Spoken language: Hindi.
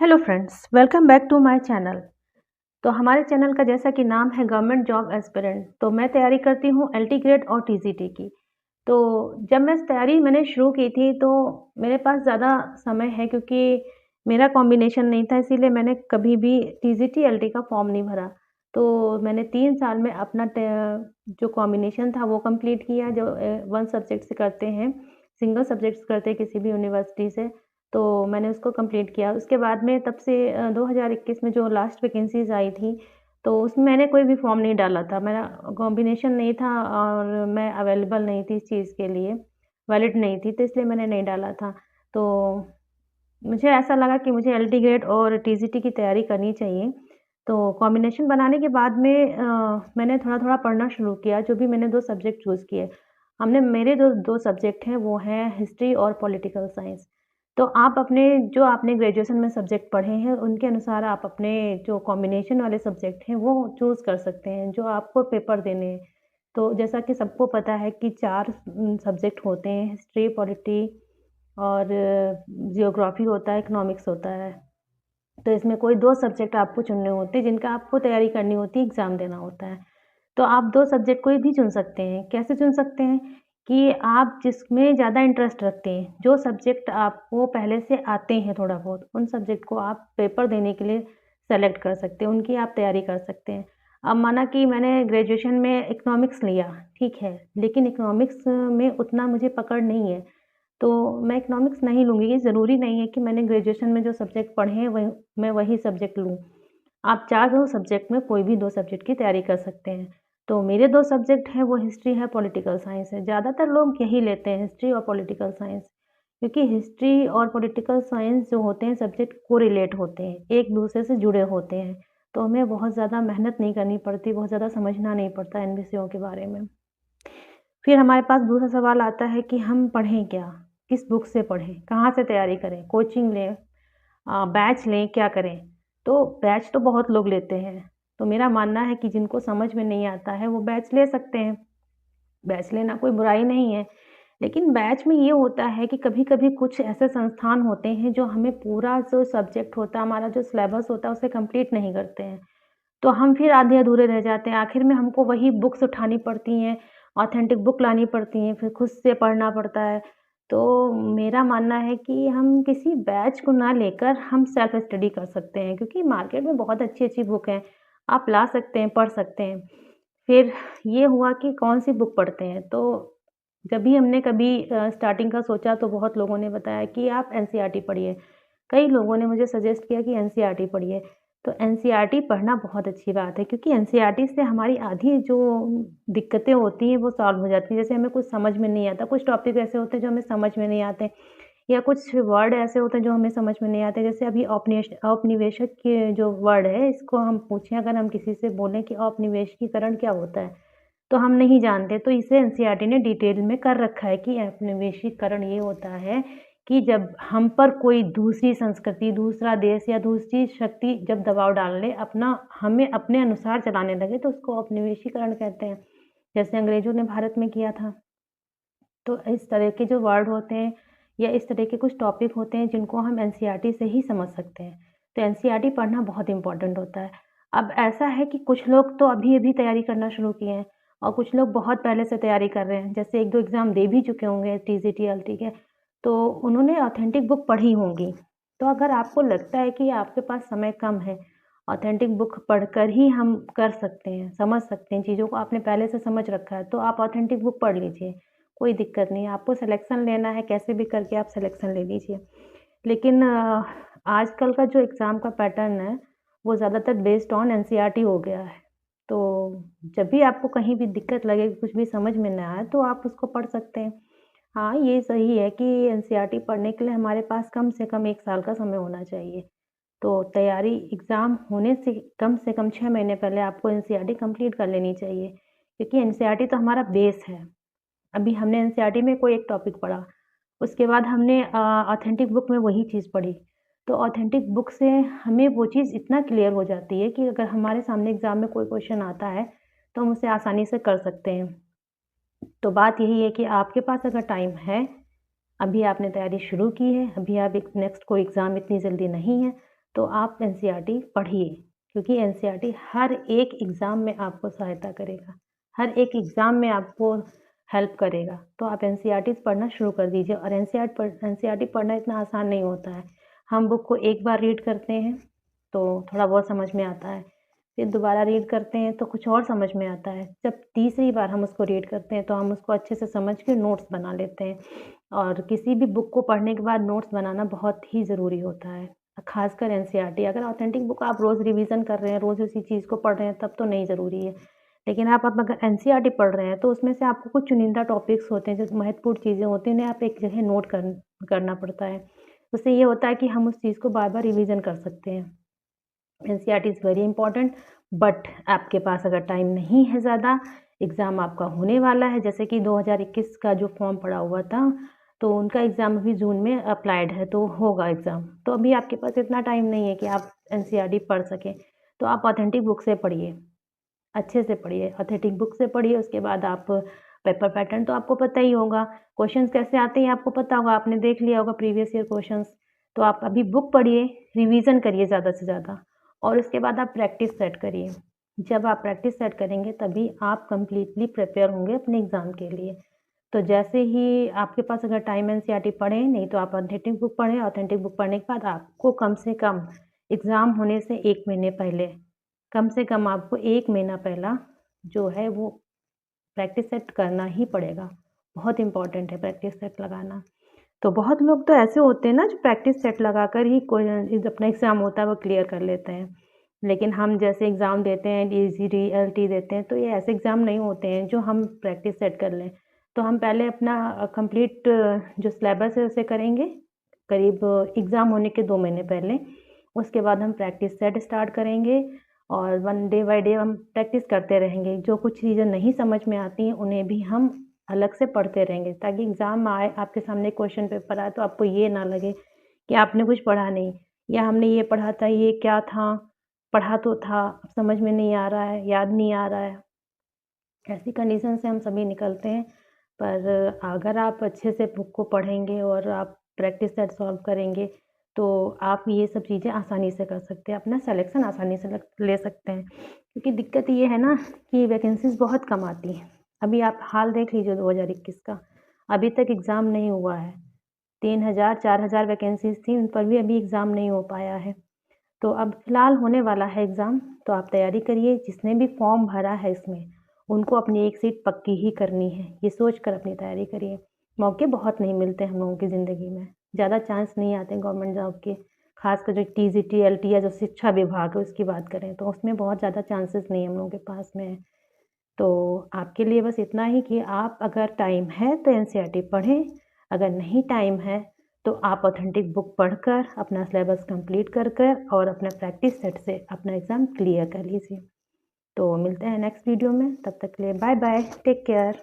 Hello friends, welcome back to my channel. तो हमारे चैनल का जैसा कि नाम है गवर्नमेंट जॉब एस्पिरेंट, तो मैं तैयारी करती हूँ एलटी ग्रेड और टीजीटी की। तो जब मैं तैयारी मैंने शुरू की थी तो मेरे पास ज़्यादा समय है क्योंकि मेरा कॉम्बिनेशन नहीं था, इसीलिए मैंने कभी भी टीजीटी एलटी का फॉर्म नहीं भरा। तो मैंने 3 साल में अपना जो कॉम्बिनेशन था वो कंप्लीट किया, जो वन सब्जेक्ट से करते हैं, सिंगल सब्जेक्ट से करते हैं किसी भी यूनिवर्सिटी से। तो मैंने उसको कंप्लीट किया। उसके बाद में तब से 2021 में जो लास्ट वैकेंसीज़ आई थी, तो उसमें मैंने कोई भी फॉर्म नहीं डाला था। मेरा कॉम्बिनेशन नहीं था और मैं अवेलेबल नहीं थी इस चीज़ के लिए, वैलिड नहीं थी, तो इसलिए मैंने नहीं डाला था। तो मुझे ऐसा लगा कि मुझे एलटी ग्रेड और टीजीटी की तैयारी करनी चाहिए। तो कॉम्बिनेशन बनाने के बाद में मैंने थोड़ा-थोड़ा पढ़ना शुरू किया, जो भी मैंने 2 सब्जेक्ट चूज़ किए। हमने मेरे जो 2 सब्जेक्ट हैं वो हैं हिस्ट्री और पॉलिटिकल साइंस। तो आप अपने जो आपने ग्रेजुएशन में सब्जेक्ट पढ़े हैं, उनके अनुसार आप अपने जो कॉम्बिनेशन वाले सब्जेक्ट हैं, वो चूज़ कर सकते हैं, जो आपको पेपर देने हैं। तो जैसा कि सबको पता है कि 4 सब्जेक्ट होते हैं, हिस्ट्री, पॉलिटी और जियोग्राफ़ी होता है, इकोनॉमिक्स होता है। तो इसमें कोई 2 सब्जेक्ट आपको चुनने होते हैं, जिनका आपको तैयारी करनी होती है, एग्ज़ाम देना होता है। तो आप 2 सब्जेक्ट कोई भी चुन सकते हैं। कैसे चुन सकते हैं? कि आप जिसमें ज़्यादा इंटरेस्ट रखते हैं, जो सब्जेक्ट आपको पहले से आते हैं थोड़ा बहुत, उन सब्जेक्ट को आप पेपर देने के लिए सेलेक्ट कर सकते हैं, उनकी आप तैयारी कर सकते हैं। अब माना कि मैंने ग्रेजुएशन में इकोनॉमिक्स लिया, ठीक है, लेकिन इकोनॉमिक्स में उतना मुझे पकड़ नहीं है, तो मैं इकोनॉमिक्स नहीं लूँगी। ये ज़रूरी नहीं है कि मैंने ग्रेजुएशन में जो सब्जेक्ट पढ़े हैं मैं वही सब्जेक्ट लूँ। आप चारों सब्जेक्ट में कोई भी 2 सब्जेक्ट की तैयारी कर सकते हैं। तो मेरे 2 सब्जेक्ट हैं वो हिस्ट्री है, पॉलिटिकल साइंस है। ज़्यादातर लोग यही लेते हैं, हिस्ट्री और पॉलिटिकल साइंस, क्योंकि हिस्ट्री और पॉलिटिकल साइंस जो होते हैं सब्जेक्ट कोरिलेट होते हैं, एक-दूसरे से जुड़े होते हैं। तो हमें बहुत ज़्यादा मेहनत नहीं करनी पड़ती, बहुत ज़्यादा समझना नहीं पड़ता इन विषयों के बारे में। फिर हमारे पास दूसरा सवाल आता है कि हम पढ़ें क्या? किस बुक से पढ़ें? कहाँ से तैयारी करें? कोचिंग लें, बैच लें, क्या करें? तो बैच तो बहुत लोग लेते हैं, तो मेरा मानना है कि जिनको समझ में नहीं आता है वो बैच ले सकते हैं। बैच लेना कोई बुराई नहीं है, लेकिन बैच में ये होता है कि कभी-कभी कुछ ऐसे संस्थान होते हैं जो हमें पूरा जो सब्जेक्ट होता है, हमारा जो सिलेबस होता है उसे कंप्लीट नहीं करते हैं। तो हम फिर आधे-अधूरे रह जाते हैं। आखिर में हमको वही बुक्स उठानी पड़ती हैं, ऑथेंटिक बुक लानी पड़ती हैं, फिर खुद से पढ़ना पड़ता है। तो मेरा मानना है कि हम किसी बैच को ना लेकर हम सेल्फ स्टडी कर सकते हैं, क्योंकि मार्केट में बहुत अच्छी-अच्छी बुक हैं, आप ला सकते हैं, पढ़ सकते हैं। फिर ये हुआ कि कौन-सी बुक पढ़ते हैं, तो जब भी हमने कभी स्टार्टिंग का सोचा तो बहुत लोगों ने बताया कि आप एनसीईआरटी पढ़िए। कई लोगों ने मुझे सजेस्ट किया कि एनसीईआरटी पढ़िए। तो एनसीईआरटी पढ़ना बहुत अच्छी बात है, क्योंकि एनसीईआरटी से हमारी आधी जो दिक्कतें होती हैं वो सॉल्व हो जाती हैं। जैसे हमें कुछ समझ में नहीं आता, कुछ टॉपिक ऐसे होते हैं जो हमें समझ में नहीं आते, या कुछ वर्ड ऐसे होते हैं जो हमें समझ में नहीं आते। जैसे अभी औपनिवेशिक के जो वर्ड है, इसको हम पूछें, अगर हम किसी से बोलें कि औपनिवेशिकीकरण क्या होता है, तो हम नहीं जानते। तो इसे एनसीईआरटी ने डिटेल में कर रखा है कि औपनिवेशिकीकरण ये होता है कि जब हम पर कोई दूसरी संस्कृति, दूसरा देश या दूसरी शक्ति जब दबाव डाल ले, हमें अपने अनुसार चलाने लगे, तो उसको औपनिवेशीकरण कहते हैं। जैसे अंग्रेज़ों ने भारत में किया था। तो इस तरह के जो वर्ड होते हैं या इस तरह के कुछ टॉपिक होते हैं जिनको हम एनसीईआरटी से ही समझ सकते हैं। तो एनसीईआरटी पढ़ना बहुत इम्पोर्टेंट होता है। अब ऐसा है कि कुछ लोग तो अभी-अभी तैयारी करना शुरू किए हैं और कुछ लोग बहुत पहले से तैयारी कर रहे हैं। जैसे 1-2 एग्ज़ाम दे भी चुके होंगे टीजीटी, एलटी के, तो उन्होंने ऑथेंटिक बुक पढ़ी होंगी। तो अगर आपको लगता है कि आपके पास समय कम है, ऑथेंटिक बुक पढ़कर ही हम कर सकते हैं, समझ सकते हैं, चीज़ों को आपने पहले से समझ रखा है, तो आप ऑथेंटिक बुक पढ़ लीजिए। कोई दिक्कत नहीं है, आपको सिलेक्शन लेना है, कैसे भी करके आप सिलेक्शन ले लीजिए। लेकिन आजकल का जो एग्ज़ाम का पैटर्न है, वो ज़्यादातर बेस्ड ऑन एनसीईआरटी हो गया है। तो जब भी आपको कहीं भी दिक्कत लगे, कुछ भी समझ में ना आए, तो आप उसको पढ़ सकते हैं। हाँ, ये सही है कि एनसीईआरटी पढ़ने के लिए हमारे पास कम से कम 1 साल का समय होना चाहिए। तो तैयारी एग्ज़ाम होने से कम 6 महीने पहले आपको एनसीईआरटी कंप्लीट कर लेनी चाहिए, क्योंकि एनसीईआरटी तो हमारा बेस है। अभी हमने एनसीईआरटी में कोई एक टॉपिक पढ़ा, उसके बाद हमने ऑथेंटिक बुक में वही चीज़ पढ़ी। तो ऑथेंटिक बुक से हमें वो चीज़ इतना क्लियर हो जाती है कि अगर हमारे सामने एग्ज़ाम में कोई क्वेश्चन आता है, तो हम उसे आसानी से कर सकते हैं। तो बात यही है कि आपके पास अगर टाइम है, अभी आपने तैयारी शुरू की है, अभी आप एक नेक्स्ट कोई एग्ज़ाम इतनी जल्दी नहीं है, तो आप एनसीईआरटी पढ़िए, क्योंकि एनसीईआरटी हर एक एग्ज़ाम में आपको सहायता करेगा, हर एक एग्ज़ाम में आपको हेल्प करेगा। तो आप एनसीईआरटी पढ़ना शुरू कर दीजिए। और एनसीईआरटी पढ़ना इतना आसान नहीं होता है। हम बुक को एक बार रीड करते हैं तो थोड़ा बहुत समझ में आता है, फिर दोबारा रीड करते हैं तो कुछ और समझ में आता है। जब तीसरी बार हम उसको रीड करते हैं तो हम उसको अच्छे से समझ के नोट्स बना लेते हैं। और किसी भी बुक को पढ़ने के बाद नोट्स बनाना बहुत ही ज़रूरी होता है, ख़ासकर एनसीईआरटी। अगर ऑथेंटिक बुक आप रोज़ रिवीजन कर रहे हैं, रोज़ उसी चीज़ को पढ़ रहे हैं, तब तो नहीं ज़रूरी है। लेकिन आप अब अगर एनसीईआरटी पढ़ रहे हैं तो उसमें से आपको कुछ चुनिंदा टॉपिक्स होते हैं, जो महत्वपूर्ण चीज़ें होती हैं, उन्हें आप एक जगह नोट करना पड़ता है। उससे ये होता है कि हम उस चीज़ को बार-बार रिवीजन कर सकते हैं। NCERT is very important, but आपके पास अगर टाइम नहीं है ज़्यादा, एग्ज़ाम आपका होने वाला है, जैसे कि 2021 का जो फॉर्म पड़ा हुआ था, तो उनका एग्ज़ाम अभी जून में अप्लाइड है, तो होगा एग्ज़ाम। तो अभी आपके पास इतना टाइम नहीं है कि आप एनसीईआरटी पढ़ सकें, तो आप ऑथेंटिक बुक से पढ़िए, अच्छे से पढ़िए, ऑथेंटिक बुक से पढ़िए। उसके बाद आप पेपर पैटर्न तो आपको पता ही होगा, क्वेश्चंस कैसे आते हैं आपको पता होगा, आपने देख लिया होगा प्रीवियस ईयर क्वेश्चंस। तो आप अभी बुक पढ़िए, रिवीजन करिए ज़्यादा से ज़्यादा, और उसके बाद आप प्रैक्टिस सेट करिए। जब आप प्रैक्टिस सेट करेंगे तभी आप कंप्लीटली प्रिपेयर होंगे अपने एग्ज़ाम के लिए। तो जैसे ही आपके पास अगर टाइम एनसीईआरटी पढ़ें, नहीं तो आप ऑथेंटिक बुक पढ़ें। ऑथेंटिक बुक पढ़ने के बाद आपको कम से कम एग्ज़ाम होने से 1 महीने पहले, कम से कम आपको 1 महीना पहला जो है वो प्रैक्टिस सेट करना ही पड़ेगा। बहुत इम्पोर्टेंट है प्रैक्टिस सेट लगाना। तो बहुत लोग तो ऐसे होते हैं ना, जो प्रैक्टिस सेट लगाकर ही कोई अपना एग्ज़ाम होता है वो क्लियर कर लेते हैं। लेकिन हम जैसे एग्ज़ाम देते हैं, डीजीडी, एलटी देते हैं, तो ये ऐसे एग्ज़ाम नहीं होते हैं जो हम प्रैक्टिस सेट कर लें। तो हम पहले अपना कंप्लीट जो सिलेबस है उसे करेंगे, करीब एग्ज़ाम होने के 2 महीने पहले। उसके बाद हम प्रैक्टिस सेट स्टार्ट करेंगे और वन डे बाय डे हम प्रैक्टिस करते रहेंगे। जो कुछ चीज़ें नहीं समझ में आती हैं उन्हें भी हम अलग से पढ़ते रहेंगे, ताकि एग्ज़ाम आए, आपके सामने क्वेश्चन पेपर आए तो आपको ये ना लगे कि आपने कुछ पढ़ा नहीं, या हमने ये पढ़ा था, ये क्या था, पढ़ा तो था, समझ में नहीं आ रहा है, याद नहीं आ रहा है। ऐसी कंडीशन से हम सभी निकलते हैं। पर अगर आप अच्छे से बुक को पढ़ेंगे और आप प्रैक्टिस सेट सॉल्व करेंगे, तो आप ये सब चीज़ें आसानी से कर सकते हैं, अपना सिलेक्शन आसानी से ले सकते हैं। क्योंकि दिक्कत ये है ना कि वैकेंसीज़ बहुत कम आती हैं। अभी आप हाल देख लीजिए 2021 का, अभी तक एग्ज़ाम नहीं हुआ है। 3000 4000 वैकेंसीज़ थी, उन पर भी अभी एग्ज़ाम नहीं हो पाया है। तो अब फ़िलहाल होने वाला है एग्ज़ाम, तो आप तैयारी करिए। जिसने भी फॉर्म भरा है इसमें, उनको अपनी एक सीट पक्की ही करनी है, ये सोच कर अपनी तैयारी करिए। मौके बहुत नहीं मिलते हम लोगों की ज़िंदगी में, ज़्यादा चांस नहीं आते गवर्नमेंट जॉब के। ख़ासकर जो टीजीटी, एलटी या जो शिक्षा विभाग है उसकी बात करें, तो उसमें बहुत ज़्यादा चांसेस नहीं हम लोगों के पास में है। तो आपके लिए बस इतना ही कि आप अगर टाइम है तो एनसीईआरटी पढ़ें, अगर नहीं टाइम है तो आप ऑथेंटिक बुक पढ़कर अपना सिलेबस कंप्लीट कर और अपना प्रैक्टिस सेट से अपना एग्ज़ाम क्लियर कर लीजिए। तो मिलते हैं नेक्स्ट वीडियो में, तब तक के लिए बाय बाय, टेक केयर।